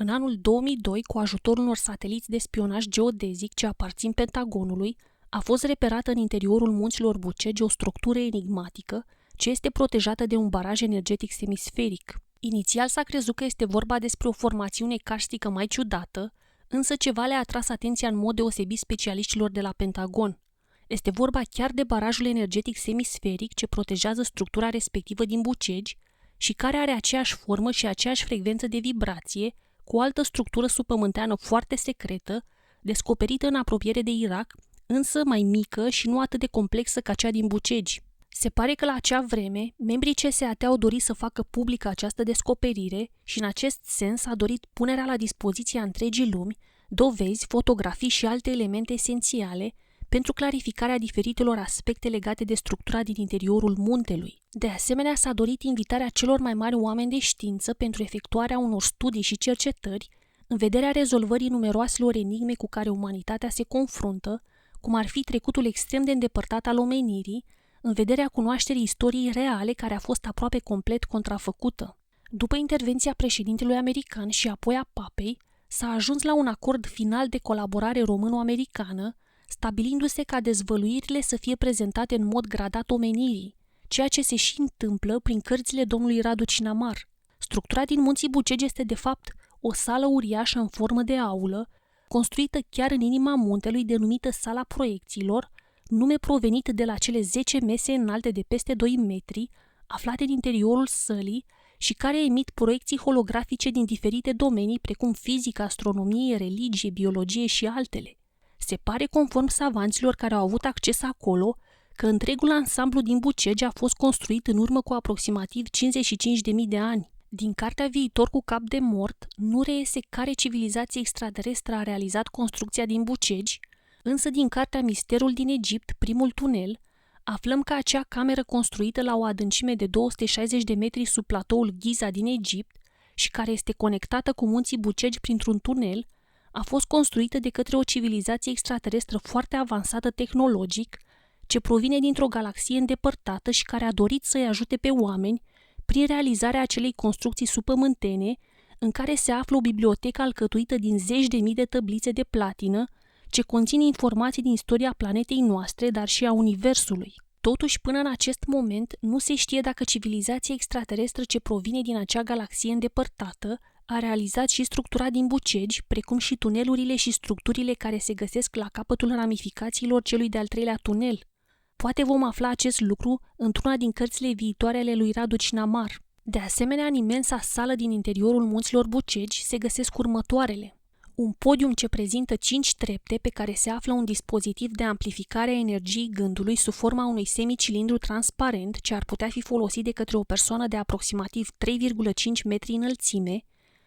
În anul 2002, cu ajutorul unor sateliți de spionaj geodezic ce aparțin Pentagonului, a fost reperată în interiorul munților Bucegi o structură enigmatică ce este protejată de un baraj energetic semisferic. Inițial s-a crezut că este vorba despre o formațiune carstică mai ciudată, însă ceva le-a atras atenția în mod deosebit specialiștilor de la Pentagon. Este vorba chiar de barajul energetic semisferic ce protejează structura respectivă din Bucegi și care are aceeași formă și aceeași frecvență de vibrație cu o altă structură subpământeană foarte secretă, descoperită în apropiere de Irak, însă mai mică și nu atât de complexă ca cea din Bucegi. Se pare că la acea vreme, membrii CSAT au dorit să facă publică această descoperire și în acest sens a dorit punerea la dispoziția întregii lumi, dovezi, fotografii și alte elemente esențiale pentru clarificarea diferitelor aspecte legate de structura din interiorul muntelui. De asemenea, s-a dorit invitarea celor mai mari oameni de știință pentru efectuarea unor studii și cercetări în vederea rezolvării numeroaselor enigme cu care umanitatea se confruntă, cum ar fi trecutul extrem de îndepărtat al omenirii, în vederea cunoașterii istoriei reale care a fost aproape complet contrafăcută. După intervenția președintelui american și apoi a papei, s-a ajuns la un acord final de colaborare româno-americană, stabilindu-se ca dezvăluirile să fie prezentate în mod gradat omenirii, ceea ce se și întâmplă prin cărțile domnului Radu Cinamar. Structura din munții Bucegi este de fapt o sală uriașă în formă de aulă, construită chiar în inima muntelui, denumită Sala Proiecțiilor, nume provenit de la cele 10 mese înalte de peste 2 metri, aflate în interiorul sălii și care emit proiecții holografice din diferite domenii precum fizică, astronomie, religie, biologie și altele. Se pare, conform savanților care au avut acces acolo, că întregul ansamblu din Bucegi a fost construit în urmă cu aproximativ 55.000 de ani. Din cartea Viitor cu cap de mort nu reiese care civilizație extraterestră a realizat construcția din Bucegi, însă din cartea Misterul din Egipt, primul tunel, aflăm că acea cameră construită la o adâncime de 260 de metri sub platoul Giza din Egipt și care este conectată cu munții Bucegi printr-un tunel, a fost construită de către o civilizație extraterestră foarte avansată tehnologic, ce provine dintr-o galaxie îndepărtată și care a dorit să-i ajute pe oameni prin realizarea acelei construcții subpământene, în care se află o bibliotecă alcătuită din zeci de mii de tăblițe de platină, ce conține informații din istoria planetei noastre, dar și a Universului. Totuși, până în acest moment, nu se știe dacă civilizația extraterestră ce provine din acea galaxie îndepărtată a realizat și structura din Bucegi, precum și tunelurile și structurile care se găsesc la capătul ramificațiilor celui de-al treilea tunel. Poate vom afla acest lucru într-una din cărțile viitoare ale lui Radu Cinamar. De asemenea, în imensa sală din interiorul munților Bucegi se găsesc următoarele. Un podium ce prezintă 5 trepte pe care se află un dispozitiv de amplificare a energiei gândului sub forma unui semicilindru transparent ce ar putea fi folosit de către o persoană de aproximativ 3,5 metri înălțime,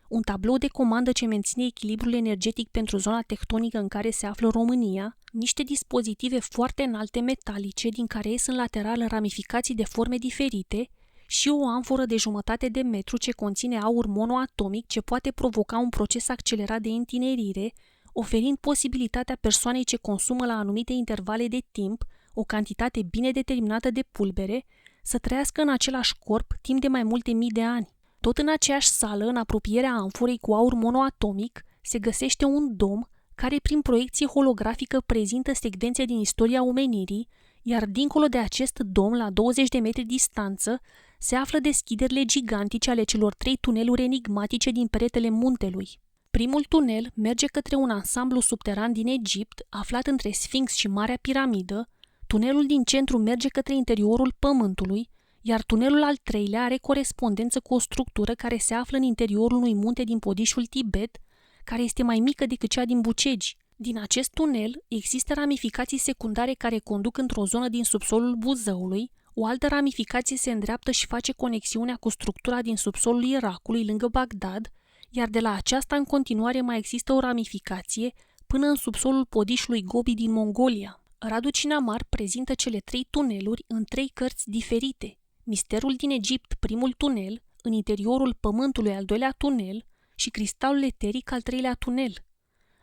un tablou de comandă ce menține echilibrul energetic pentru zona tectonică în care se află România, niște dispozitive foarte înalte metalice din care ies în lateral ramificații de forme diferite și o amforă de 1/2 de metru ce conține aur monoatomic ce poate provoca un proces accelerat de întinerire, oferind posibilitatea persoanei ce consumă la anumite intervale de timp o cantitate bine determinată de pulbere să trăiască în același corp timp de mai multe mii de ani. Tot în aceeași sală, în apropierea amforei cu aur monoatomic, se găsește un dom care prin proiecție holografică prezintă secvențe din istoria omenirii, iar dincolo de acest dom, la 20 de metri distanță, se află deschiderile gigantice ale celor 3 tuneluri enigmatice din peretele muntelui. Primul tunel merge către un ansamblu subteran din Egipt, aflat între Sfinx și Marea Piramidă, tunelul din centru merge către interiorul Pământului, iar tunelul al treilea are corespondență cu o structură care se află în interiorul unui munte din Podișul Tibet, care este mai mică decât cea din Bucegi. Din acest tunel există ramificații secundare care conduc într-o zonă din subsolul Buzăului, o altă ramificație se îndreaptă și face conexiunea cu structura din subsolul Irakului lângă Bagdad, iar de la aceasta în continuare mai există o ramificație până în subsolul Podișului Gobi din Mongolia. Radu Cinamar prezintă cele 3 tuneluri în 3 cărți diferite. Misterul din Egipt, primul tunel, în interiorul Pământului, al doilea tunel, și Cristalul eteric, al treilea tunel.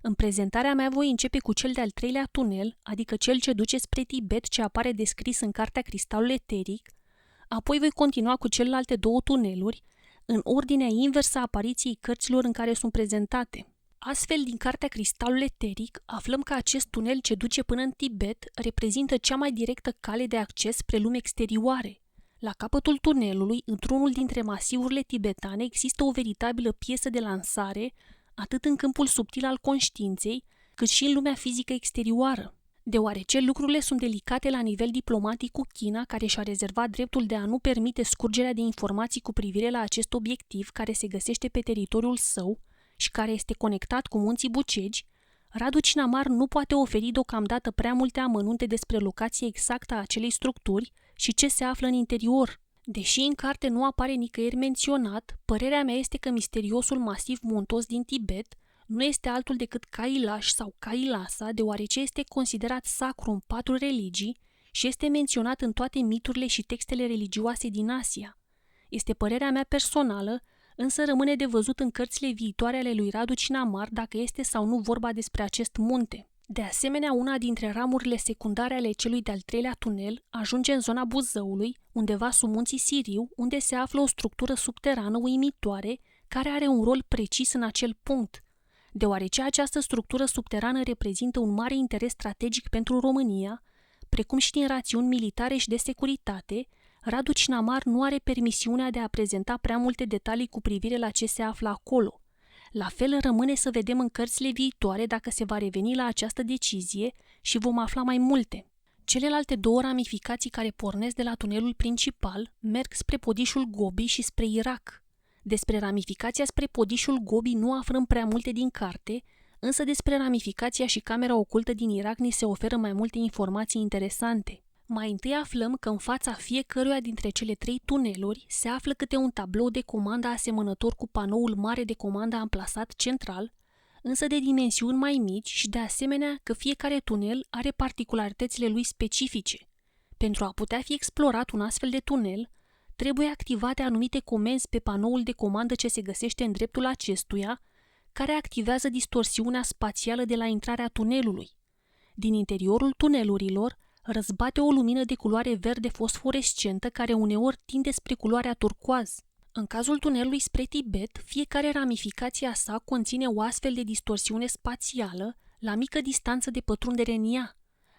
În prezentarea mea voi începe cu cel de-al treilea tunel, adică cel ce duce spre Tibet, ce apare descris în cartea Cristalul eteric, apoi voi continua cu celelalte 2 tuneluri, în ordinea inversă a apariției cărților în care sunt prezentate. Astfel, din cartea Cristalul Eteric, aflăm că acest tunel ce duce până în Tibet reprezintă cea mai directă cale de acces spre lume exterioare. La capătul tunelului, într-unul dintre masivurile tibetane, există o veritabilă piesă de lansare, atât în câmpul subtil al conștiinței, cât și în lumea fizică exterioară. Deoarece lucrurile sunt delicate la nivel diplomatic cu China, care și-a rezervat dreptul de a nu permite scurgerea de informații cu privire la acest obiectiv care se găsește pe teritoriul său și care este conectat cu munții Bucegi, Radu Cinamar nu poate oferi deocamdată prea multe amănunte despre locația exactă a acelei structuri și ce se află în interior. Deși în carte nu apare nicăieri menționat, părerea mea este că misteriosul masiv muntos din Tibet nu este altul decât Kailash sau Kailasa, deoarece este considerat sacru în 4 religii și este menționat în toate miturile și textele religioase din Asia. Este părerea mea personală, însă rămâne de văzut în cărțile viitoare ale lui Radu Cinamar dacă este sau nu vorba despre acest munte. De asemenea, una dintre ramurile secundare ale celui de-al 3-lea tunel ajunge în zona Buzăului, undeva sub munții Siriu, unde se află o structură subterană uimitoare care are un rol precis în acel punct. Deoarece această structură subterană reprezintă un mare interes strategic pentru România, precum și din rațiuni militare și de securitate, Radu Cinamar nu are permisiunea de a prezenta prea multe detalii cu privire la ce se află acolo. La fel rămâne să vedem în cărțile viitoare dacă se va reveni la această decizie și vom afla mai multe. Celelalte 2 ramificații care pornesc de la tunelul principal merg spre Podișul Gobi și spre Irak. Despre ramificația spre Podișul Gobi nu aflăm prea multe din carte, însă despre ramificația și camera ocultă din Irak ni se oferă mai multe informații interesante. Mai întâi aflăm că în fața fiecăruia dintre cele 3 tuneluri se află câte un tablou de comandă asemănător cu panoul mare de comandă amplasat central, însă de dimensiuni mai mici și de asemenea că fiecare tunel are particularitățile lui specifice. Pentru a putea fi explorat un astfel de tunel, trebuie activate anumite comenzi pe panoul de comandă ce se găsește în dreptul acestuia, care activează distorsiunea spațială de la intrarea tunelului. Din interiorul tunelurilor răzbate o lumină de culoare verde fosforescentă care uneori tinde spre culoarea turcoaz. În cazul tunelului spre Tibet, fiecare ramificație a sa conține o astfel de distorsiune spațială la mică distanță de pătrundere în ea.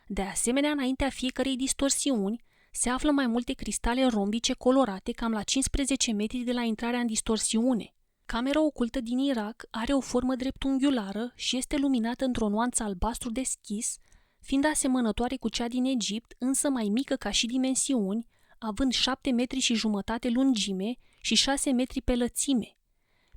De asemenea, înaintea fiecărei distorsiuni se află mai multe cristale rombice colorate cam la 15 metri de la intrarea în distorsiune. Camera ocultă din Irak are o formă dreptunghiulară și este luminată într-o nuanță albastru deschis, fiind asemănătoare cu cea din Egipt, însă mai mică ca și dimensiuni, având 7,5 metri lungime și 6 metri pe lățime.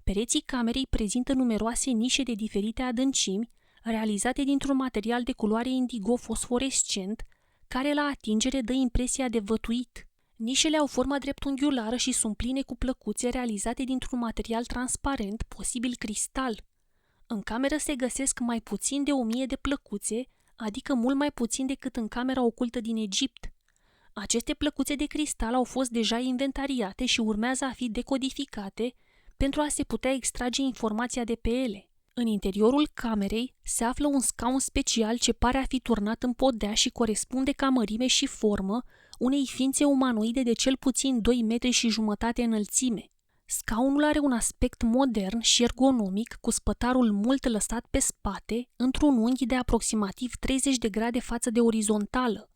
Pereții camerei prezintă numeroase nișe de diferite adâncimi, realizate dintr-un material de culoare indigo fosforescent, care la atingere dă impresia de vătuit. Nișele au forma dreptunghiulară și sunt pline cu plăcuțe realizate dintr-un material transparent, posibil cristal. În cameră se găsesc mai puțin de 1000 de plăcuțe, adică mult mai puțin decât în camera ocultă din Egipt. Aceste plăcuțe de cristal au fost deja inventariate și urmează a fi decodificate pentru a se putea extrage informația de pe ele. În interiorul camerei se află un scaun special ce pare a fi turnat în podea și corespunde ca mărime și formă unei ființe umanoide de cel puțin 2,5 metri înălțime. Scaunul are un aspect modern și ergonomic, cu spătarul mult lăsat pe spate, într-un unghi de aproximativ 30 de grade față de orizontală.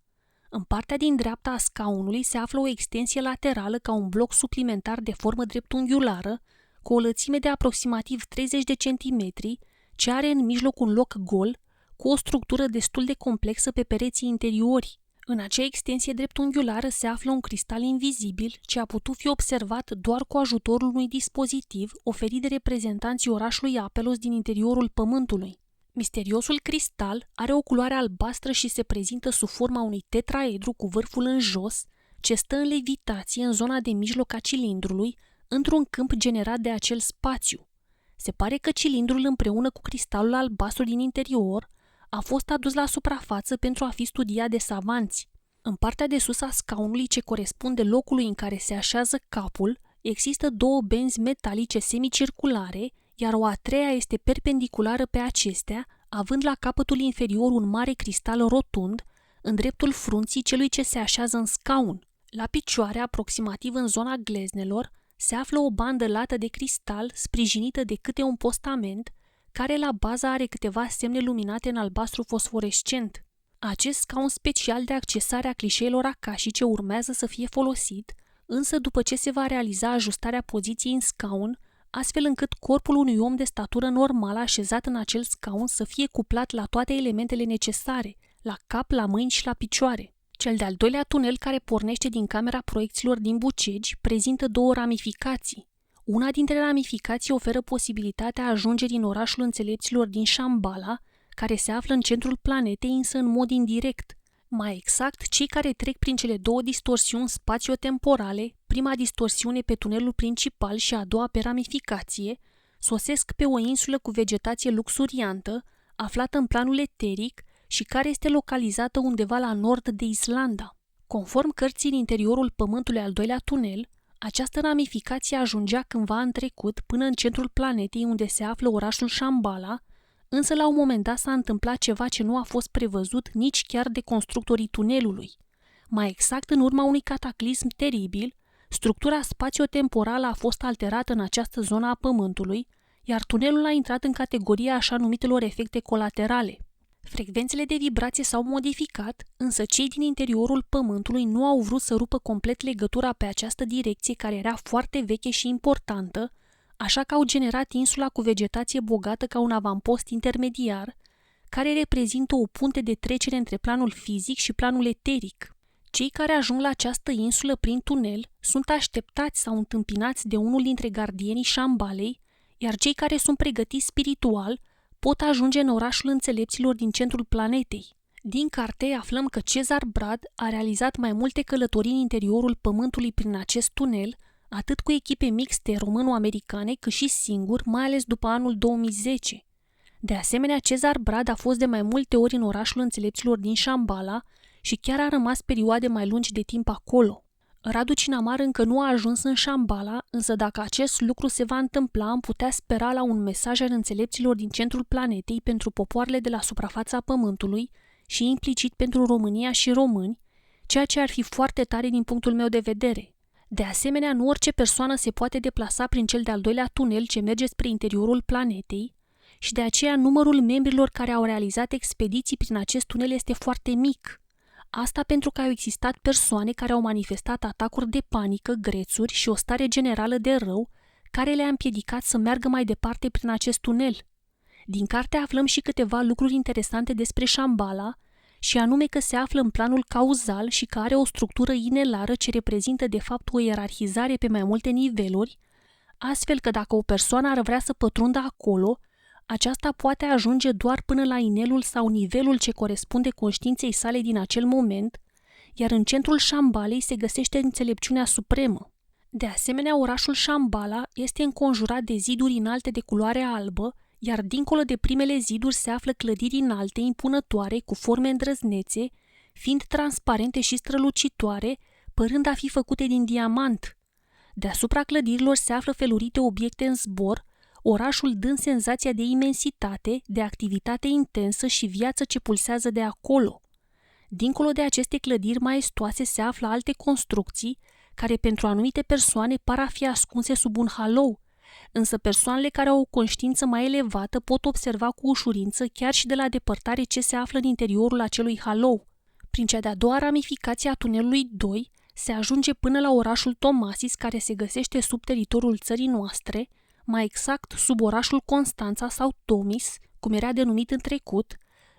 În partea din dreapta a scaunului se află o extensie laterală ca un bloc suplimentar de formă dreptunghiulară, cu o lățime de aproximativ 30 de centimetri, ce are în mijloc un loc gol, cu o structură destul de complexă pe pereții interiori. În acea extensie dreptunghiulară se află un cristal invizibil ce a putut fi observat doar cu ajutorul unui dispozitiv oferit de reprezentanții orașului Apelos din interiorul Pământului. Misteriosul cristal are o culoare albastră și se prezintă sub forma unui tetraedru cu vârful în jos, ce stă în levitație în zona de mijloc a cilindrului, într-un câmp generat de acel spațiu. Se pare că cilindrul împreună cu cristalul albastru din interior a fost adus la suprafață pentru a fi studiat de savanți. În partea de sus a scaunului ce corespunde locului în care se așează capul, există 2 benzi metalice semicirculare, iar o a treia este perpendiculară pe acestea, având la capătul inferior un mare cristal rotund, în dreptul frunții celui ce se așează în scaun. La picioare, aproximativ în zona gleznelor, se află o bandă lată de cristal sprijinită de câte un postament, care la bază are câteva semne luminate în albastru fosforescent. Acest scaun special de accesare a clișeelor akashice urmează să fie folosit, însă după ce se va realiza ajustarea poziției în scaun, astfel încât corpul unui om de statură normală așezat în acel scaun să fie cuplat la toate elementele necesare, la cap, la mâini și la picioare. Cel de-al doilea tunel, care pornește din camera proiecțiilor din Bucegi, prezintă două ramificații. Una dintre ramificații oferă posibilitatea ajungerii în orașul înțelepților din Shambhala, care se află în centrul planetei, însă în mod indirect. Mai exact, cei care trec prin cele două distorsiuni spațio-temporale, prima distorsiune pe tunelul principal și a doua pe ramificație, sosesc pe o insulă cu vegetație luxuriantă, aflată în planul eteric și care este localizată undeva la nord de Islanda. Conform cărții în interiorul Pământului al doilea tunel, această ramificație ajungea cândva în trecut până în centrul planetei unde se află orașul Shambhala, însă la un moment dat s-a întâmplat ceva ce nu a fost prevăzut nici chiar de constructorii tunelului. Mai exact, în urma unui cataclism teribil, structura spațio-temporală a fost alterată în această zonă a Pământului, iar tunelul a intrat în categoria așa numitelor efecte colaterale. Frecvențele de vibrație s-au modificat, însă cei din interiorul Pământului nu au vrut să rupă complet legătura pe această direcție care era foarte veche și importantă, așa că au generat insula cu vegetație bogată ca un avampost intermediar, care reprezintă o punte de trecere între planul fizic și planul eteric. Cei care ajung la această insulă prin tunel sunt așteptați sau întâmpinați de unul dintre gardienii Shambhalei, iar cei care sunt pregătiți spiritual pot ajunge în orașul înțelepților din centrul planetei. Din carte aflăm că Cezar Brad a realizat mai multe călătorii în interiorul Pământului prin acest tunel, atât cu echipe mixte româno-americane, cât și singur, mai ales după anul 2010. De asemenea, Cezar Brad a fost de mai multe ori în orașul înțelepților din Shambhala și chiar a rămas perioade mai lungi de timp acolo. Radu Cinamar încă nu a ajuns în Shambhala, însă dacă acest lucru se va întâmpla, am putea spera la un mesaj al înțelepților din centrul planetei pentru popoarele de la suprafața Pământului și implicit pentru România și români, ceea ce ar fi foarte tare din punctul meu de vedere. De asemenea, nu orice persoană se poate deplasa prin cel de-al doilea tunel ce merge spre interiorul planetei și de aceea numărul membrilor care au realizat expediții prin acest tunel este foarte mic. Asta pentru că au existat persoane care au manifestat atacuri de panică, grețuri și o stare generală de rău care le-a împiedicat să meargă mai departe prin acest tunel. Din carte aflăm și câteva lucruri interesante despre Shambhala, și anume că se află în planul cauzal și că are o structură inelară ce reprezintă de fapt o ierarhizare pe mai multe niveluri, astfel că dacă o persoană ar vrea să pătrundă acolo, aceasta poate ajunge doar până la inelul sau nivelul ce corespunde conștiinței sale din acel moment, iar în centrul Shambhalei se găsește înțelepciunea supremă. De asemenea, orașul Shambhala este înconjurat de ziduri înalte de culoare albă, iar dincolo de primele ziduri se află clădiri înalte, impunătoare, cu forme îndrăznețe, fiind transparente și strălucitoare, părând a fi făcute din diamant. Deasupra clădirilor se află felurite obiecte în zbor, orașul dând senzația de imensitate, de activitate intensă și viață ce pulsează de acolo. Dincolo de aceste clădiri maestoase se află alte construcții, care pentru anumite persoane par a fi ascunse sub un halou, însă persoanele care au o conștiință mai elevată pot observa cu ușurință chiar și de la depărtare ce se află în interiorul acelui halou. Prin cea de-a doua ramificație a tunelului 2 se ajunge până la orașul Tomasis, care se găsește sub teritoriul țării noastre, mai exact sub orașul Constanța sau Tomis, cum era denumit în trecut,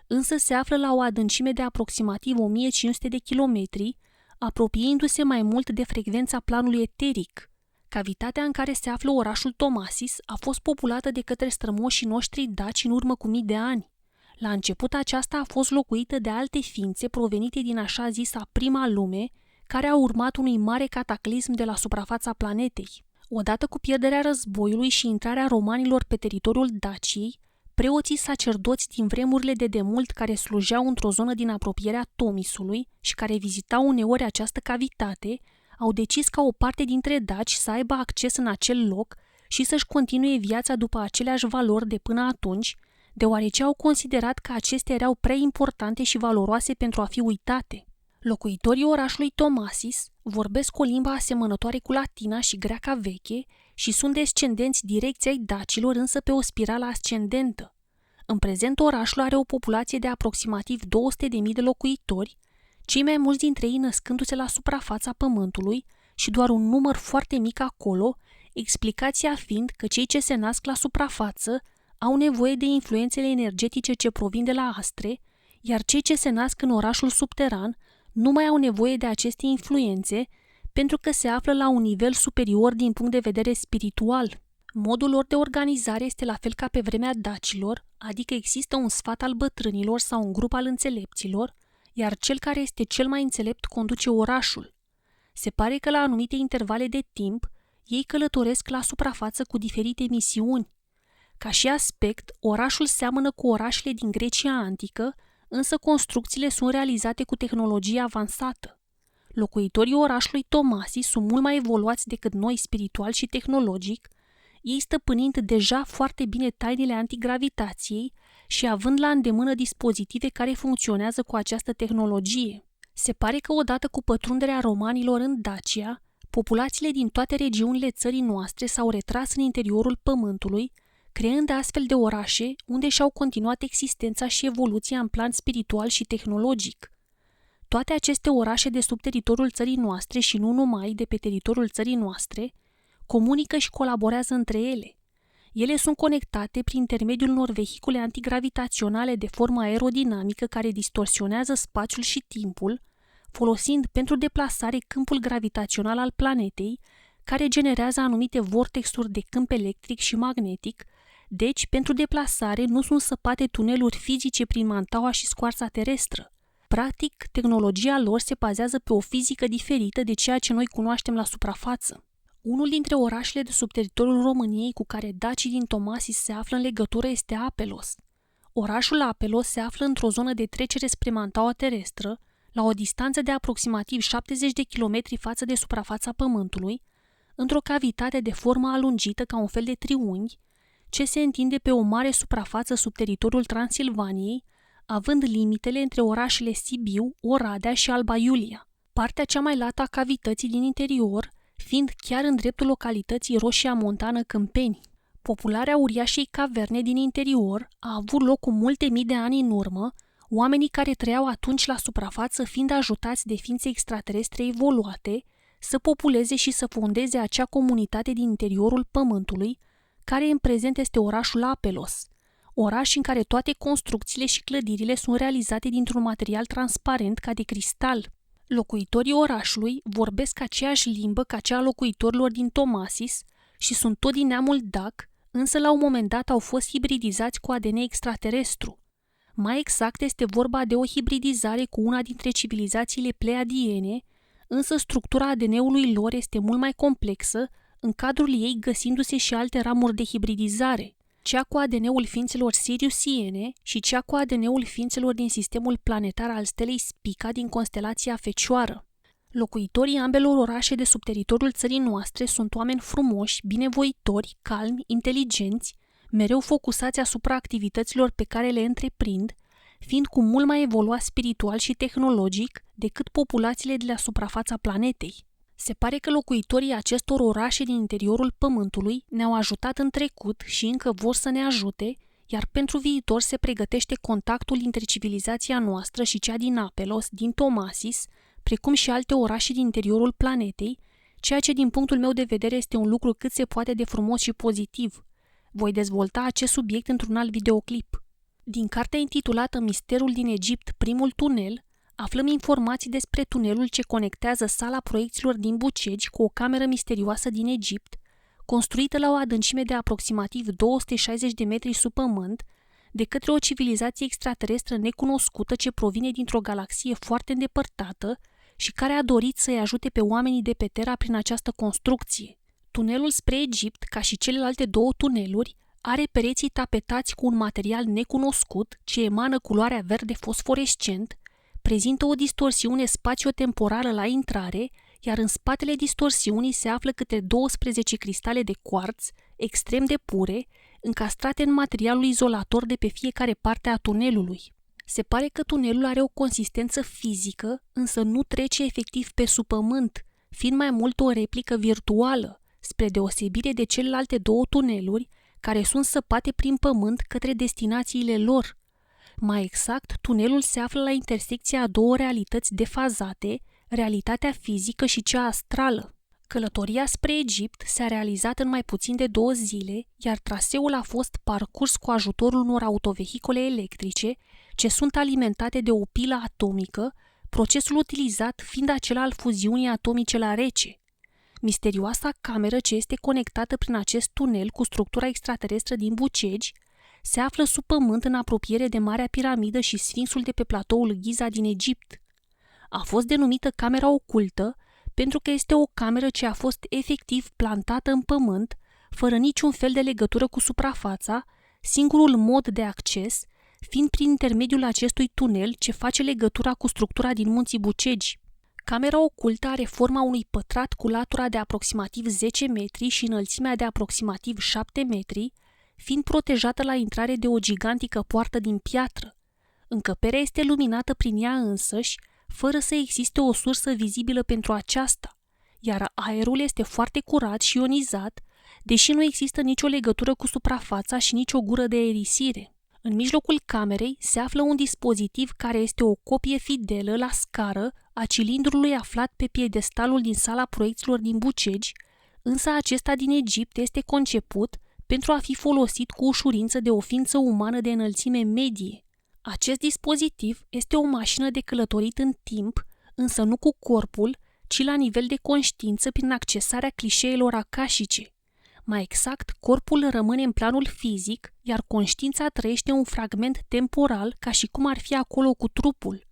însă se află la o adâncime de aproximativ 1500 de kilometri, apropiindu-se mai mult de frecvența planului eteric. Cavitatea în care se află orașul Tomasis a fost populată de către strămoșii noștri daci în urmă cu mii de ani. La început aceasta a fost locuită de alte ființe provenite din așa zisa prima lume, care a urmat unui mare cataclism de la suprafața planetei. Odată cu pierderea războiului și intrarea romanilor pe teritoriul Daciei, preoții sacerdoți din vremurile de demult care slujeau într-o zonă din apropierea Tomisului și care vizitau uneori această cavitate, au decis ca o parte dintre daci să aibă acces în acel loc și să-și continue viața după aceleași valori de până atunci, deoarece au considerat că acestea erau prea importante și valoroase pentru a fi uitate. Locuitorii orașului Tomasis vorbesc o limbă asemănătoare cu latina și greaca veche și sunt descendenți direcți ai dacilor, însă pe o spirală ascendentă. În prezent, orașul are o populație de aproximativ 200.000 de locuitori, cei mai mulți dintre ei născându-se la suprafața pământului și doar un număr foarte mic acolo, explicația fiind că cei ce se nasc la suprafață au nevoie de influențele energetice ce provin de la astre, iar cei ce se nasc în orașul subteran nu mai au nevoie de aceste influențe pentru că se află la un nivel superior din punct de vedere spiritual. Modul lor de organizare este la fel ca pe vremea dacilor, adică există un sfat al bătrânilor sau un grup al înțelepților, iar cel care este cel mai înțelept conduce orașul. Se pare că la anumite intervale de timp, ei călătoresc la suprafață cu diferite misiuni. Ca și aspect, orașul seamănă cu orașele din Grecia antică, însă construcțiile sunt realizate cu tehnologie avansată. Locuitorii orașului Tomasi sunt mult mai evoluați decât noi spiritual și tehnologic, ei stăpânind deja foarte bine tainele antigravitației și având la îndemână dispozitive care funcționează cu această tehnologie. Se pare că odată cu pătrunderea romanilor în Dacia, populațiile din toate regiunile țării noastre s-au retras în interiorul pământului, creând astfel de orașe unde și-au continuat existența și evoluția în plan spiritual și tehnologic. Toate aceste orașe de sub teritoriul țării noastre și nu numai de pe teritoriul țării noastre, comunică și colaborează între ele. Ele sunt conectate prin intermediul unor vehicule antigravitaționale de formă aerodinamică care distorsionează spațiul și timpul, folosind pentru deplasare câmpul gravitațional al planetei, care generează anumite vortexuri de câmp electric și magnetic, deci pentru deplasare nu sunt săpate tuneluri fizice prin mantaua și scoarța terestră. Practic, tehnologia lor se bazează pe o fizică diferită de ceea ce noi cunoaștem la suprafață. Unul dintre orașele de sub teritoriul României cu care dacii din Tomasis se află în legătură este Apelos. Orașul Apelos se află într-o zonă de trecere spre mantaua terestră, la o distanță de aproximativ 70 de kilometri față de suprafața Pământului, într-o cavitate de formă alungită ca un fel de triunghi, ce se întinde pe o mare suprafață sub teritoriul Transilvaniei, având limitele între orașele Sibiu, Oradea și Alba Iulia. Partea cea mai lată a cavității din interior fiind chiar în dreptul localității Roșia Montană Câmpeni. Popularea uriașei caverne din interior a avut loc cu multe mii de ani în urmă, oamenii care trăiau atunci la suprafață fiind ajutați de ființe extraterestre evoluate să populeze și să fondeze acea comunitate din interiorul Pământului, care în prezent este orașul Apelos, oraș în care toate construcțiile și clădirile sunt realizate dintr-un material transparent ca de cristal. Locuitorii orașului vorbesc aceeași limbă ca cea a locuitorilor din Tomasis și sunt tot din neamul dac, însă la un moment dat au fost hibridizați cu ADN extraterestru. Mai exact este vorba de o hibridizare cu una dintre civilizațiile pleiadiene, însă structura ADN-ului lor este mult mai complexă, în cadrul ei găsindu-se și alte ramuri de hibridizare, cea cu ADN-ul ființelor siriusiene și cea cu ADN-ul ființelor din sistemul planetar al stelei Spica din constelația Fecioară. Locuitorii ambelor orașe de sub teritoriul țării noastre sunt oameni frumoși, binevoitori, calmi, inteligenți, mereu focusați asupra activităților pe care le întreprind, fiind cu mult mai evoluați spiritual și tehnologic decât populațiile de la suprafața planetei. Se pare că locuitorii acestor orașe din interiorul Pământului ne-au ajutat în trecut și încă vor să ne ajute, iar pentru viitor se pregătește contactul între civilizația noastră și cea din Apelos, din Tomasis, precum și alte orașe din interiorul planetei, ceea ce din punctul meu de vedere este un lucru cât se poate de frumos și pozitiv. Voi dezvolta acest subiect într-un alt videoclip. Din cartea intitulată Misterul din Egipt, primul tunel, aflăm informații despre tunelul ce conectează sala proiecțiilor din Bucegi cu o cameră misterioasă din Egipt, construită la o adâncime de aproximativ 260 de metri sub pământ, de către o civilizație extraterestră necunoscută ce provine dintr-o galaxie foarte îndepărtată și care a dorit să-i ajute pe oamenii de pe Terra prin această construcție. Tunelul spre Egipt, ca și celelalte două tuneluri, are pereții tapetați cu un material necunoscut ce emană culoarea verde fosforescent, prezintă o distorsiune spațiotemporală la intrare, iar în spatele distorsiunii se află câte 12 cristale de cuarț, extrem de pure, încastrate în materialul izolator de pe fiecare parte a tunelului. Se pare că tunelul are o consistență fizică, însă nu trece efectiv pe sub pământ, fiind mai mult o replică virtuală, spre deosebire de celelalte două tuneluri care sunt săpate prin pământ către destinațiile lor. Mai exact, tunelul se află la intersecția a două realități defazate, realitatea fizică și cea astrală. Călătoria spre Egipt s-a realizat în mai puțin de 2 zile, iar traseul a fost parcurs cu ajutorul unor autovehicule electrice ce sunt alimentate de o pilă atomică, procesul utilizat fiind acela al fuziunii atomice la rece. Misterioasa cameră ce este conectată prin acest tunel cu structura extraterestră din Bucegi se află sub pământ în apropiere de Marea Piramidă și Sfinxul de pe platoul Giza din Egipt. A fost denumită camera ocultă pentru că este o cameră ce a fost efectiv plantată în pământ, fără niciun fel de legătură cu suprafața, singurul mod de acces fiind prin intermediul acestui tunel ce face legătura cu structura din munții Bucegi. Camera ocultă are forma unui pătrat cu latura de aproximativ 10 metri și înălțimea de aproximativ 7 metri, fiind protejată la intrare de o gigantică poartă din piatră. Încăperea este luminată prin ea însăși, fără să existe o sursă vizibilă pentru aceasta, iar aerul este foarte curat și ionizat, deși nu există nicio legătură cu suprafața și nicio gură de aerisire. În mijlocul camerei se află un dispozitiv care este o copie fidelă la scară a cilindrului aflat pe piedestalul din sala proiecțiilor din Bucegi, însă acesta din Egipt este conceput pentru a fi folosit cu ușurință de o ființă umană de înălțime medie. Acest dispozitiv este o mașină de călătorit în timp, însă nu cu corpul, ci la nivel de conștiință prin accesarea clișeelor acașice. Mai exact, corpul rămâne în planul fizic, iar conștiința trăiește un fragment temporal ca și cum ar fi acolo cu trupul.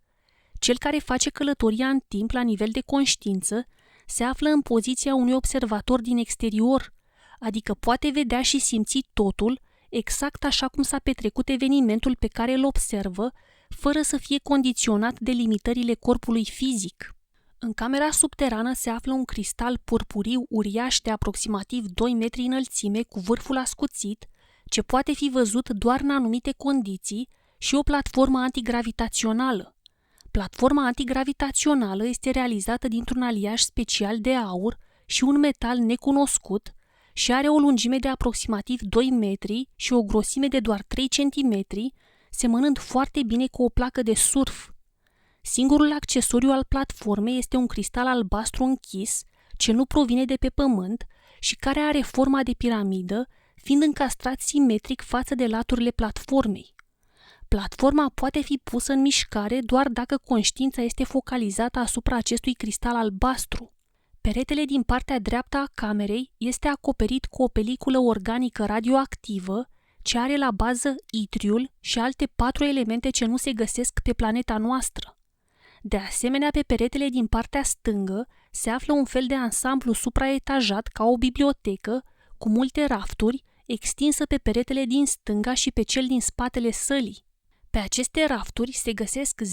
Cel care face călătoria în timp la nivel de conștiință se află în poziția unui observator din exterior, adică poate vedea și simți totul exact așa cum s-a petrecut evenimentul pe care îl observă, fără să fie condiționat de limitările corpului fizic. În camera subterană se află un cristal purpuriu uriaș de aproximativ 2 metri înălțime cu vârful ascuțit, ce poate fi văzut doar în anumite condiții, și o platformă antigravitațională. Platforma antigravitațională este realizată dintr-un aliaj special de aur și un metal necunoscut și are o lungime de aproximativ 2 metri și o grosime de doar 3 cm, semănând foarte bine cu o placă de surf. Singurul accesoriu al platformei este un cristal albastru închis, ce nu provine de pe pământ și care are forma de piramidă, fiind încastrat simetric față de laturile platformei. Platforma poate fi pusă în mișcare doar dacă conștiința este focalizată asupra acestui cristal albastru. Peretele din partea dreaptă a camerei este acoperit cu o peliculă organică radioactivă, ce are la bază itriul și alte 4 elemente ce nu se găsesc pe planeta noastră. De asemenea, pe peretele din partea stângă se află un fel de ansamblu supraetajat ca o bibliotecă, cu multe rafturi, extinsă pe peretele din stânga și pe cel din spatele sălii. Pe aceste rafturi se găsesc 10.000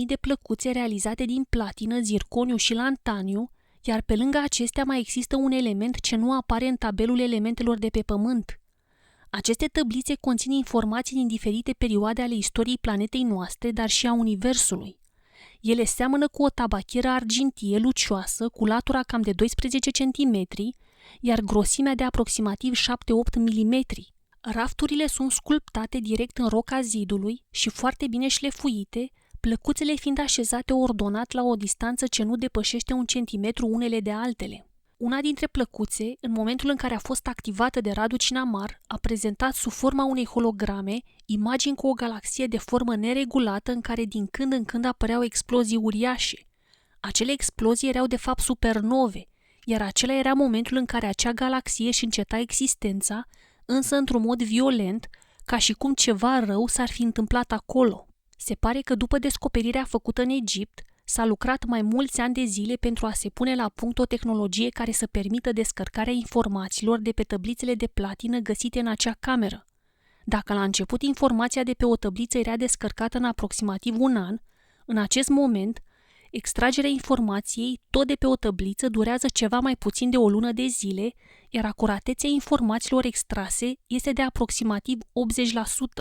de plăcuțe realizate din platină, zirconiu și lantaniu, iar pe lângă acestea mai există un element ce nu apare în tabelul elementelor de pe Pământ. Aceste tăblițe conțin informații din diferite perioade ale istoriei planetei noastre, dar și a Universului. Ele seamănă cu o tabacheră argintie lucioasă cu latura cam de 12 cm, iar grosimea de aproximativ 7-8 mm. Rafturile sunt sculptate direct în roca zidului și foarte bine șlefuite, plăcuțele fiind așezate ordonat la o distanță ce nu depășește 1 centimetru unele de altele. Una dintre plăcuțe, în momentul în care a fost activată de Radu Cinamar, a prezentat sub forma unei holograme imagini cu o galaxie de formă neregulată în care din când în când apăreau explozii uriașe. Acele explozii erau de fapt supernove, iar acela era momentul în care acea galaxie își înceta existența, însă într-un mod violent, ca și cum ceva rău s-ar fi întâmplat acolo. Se pare că după descoperirea făcută în Egipt, s-a lucrat mai mulți ani de zile pentru a se pune la punct o tehnologie care să permită descărcarea informațiilor de pe tăblițele de platină găsite în acea cameră. Dacă la început informația de pe o tăbliță era descărcată în aproximativ 1 an, în acest moment, extragerea informației tot de pe o tăbliță durează ceva mai puțin de o lună de zile, iar acuratețea informațiilor extrase este de aproximativ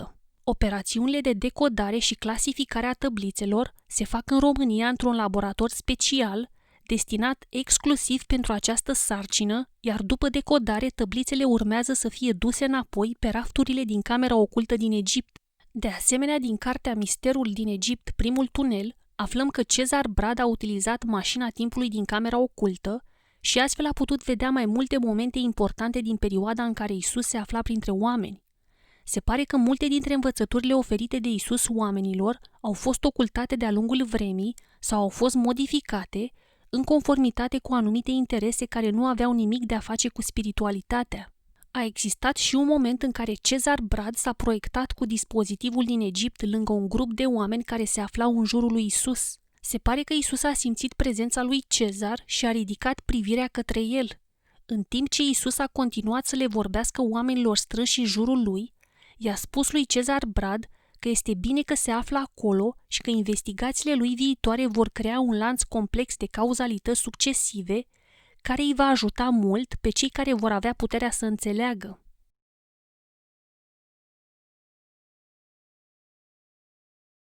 80%. Operațiunile de decodare și clasificare a tăblițelor se fac în România într-un laborator special destinat exclusiv pentru această sarcină, iar după decodare tăblițele urmează să fie duse înapoi pe rafturile din camera ocultă din Egipt. De asemenea, din cartea Misterul din Egipt, primul tunel, aflăm că Cezar Brad a utilizat mașina timpului din camera ocultă și astfel a putut vedea mai multe momente importante din perioada în care Isus se afla printre oameni. Se pare că multe dintre învățăturile oferite de Isus oamenilor au fost ocultate de-a lungul vremii sau au fost modificate în conformitate cu anumite interese care nu aveau nimic de a face cu spiritualitatea. A existat și un moment în care Cezar Brad s-a proiectat cu dispozitivul din Egipt lângă un grup de oameni care se aflau în jurul lui Isus. Se pare că Isus a simțit prezența lui Cezar și a ridicat privirea către el. În timp ce Isus a continuat să le vorbească oamenilor strânși în jurul lui, i-a spus lui Cezar Brad că este bine că se află acolo și că investigațiile lui viitoare vor crea un lanț complex de cauzalități succesive care îi va ajuta mult pe cei care vor avea puterea să înțeleagă.